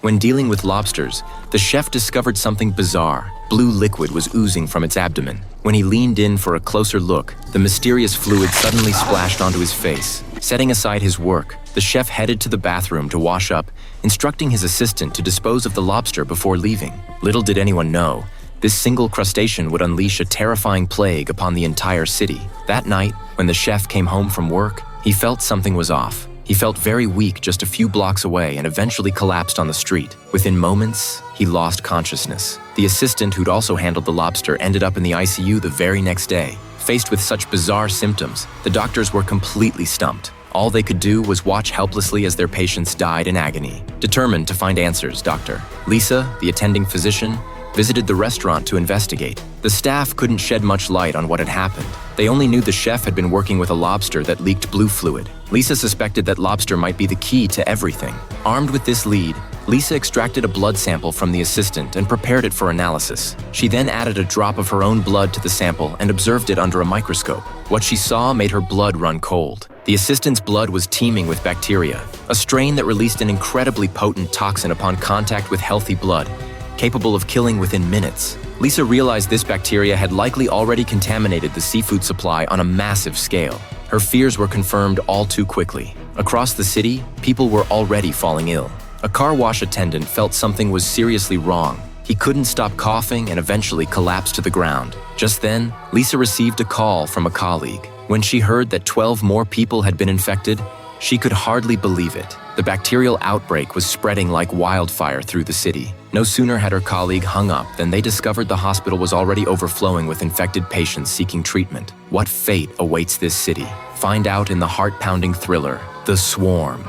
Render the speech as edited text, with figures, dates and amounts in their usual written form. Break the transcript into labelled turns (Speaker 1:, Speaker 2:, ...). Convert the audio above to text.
Speaker 1: When dealing with lobsters, the chef discovered something bizarre. Blue liquid was oozing from its abdomen. When he leaned in for a closer look, the mysterious fluid suddenly splashed onto his face. Setting aside his work, the chef headed to the bathroom to wash up, instructing his assistant to dispose of the lobster before leaving. Little did anyone know, this single crustacean would unleash a terrifying plague upon the entire city. That night, when the chef came home from work, he felt something was off. He felt very weak just a few blocks away and eventually collapsed on the street. Within moments, he lost consciousness. The assistant who'd also handled the lobster ended up in the ICU the very next day. Faced with such bizarre symptoms, the doctors were completely stumped. All they could do was watch helplessly as their patients died in agony. Determined to find answers, Dr. Lisa, the attending physician, visited the restaurant to investigate. The staff couldn't shed much light on what had happened. They only knew the chef had been working with a lobster that leaked blue fluid. Lisa suspected that lobster might be the key to everything. Armed with this lead, Lisa extracted a blood sample from the assistant and prepared it for analysis. She then added a drop of her own blood to the sample and observed it under a microscope. What she saw made her blood run cold. The assistant's blood was teeming with bacteria, a strain that released an incredibly potent toxin upon contact with healthy blood, capable of killing within minutes. Lisa realized this bacteria had likely already contaminated the seafood supply on a massive scale. Her fears were confirmed all too quickly. Across the city, people were already falling ill. A car wash attendant felt something was seriously wrong. He couldn't stop coughing and eventually collapsed to the ground. Just then, Lisa received a call from a colleague. When she heard that 12 more people had been infected, she could hardly believe it. The bacterial outbreak was spreading like wildfire through the city. No sooner had her colleague hung up than they discovered the hospital was already overflowing with infected patients seeking treatment. What fate awaits this city? Find out in the heart-pounding thriller, The Swarm.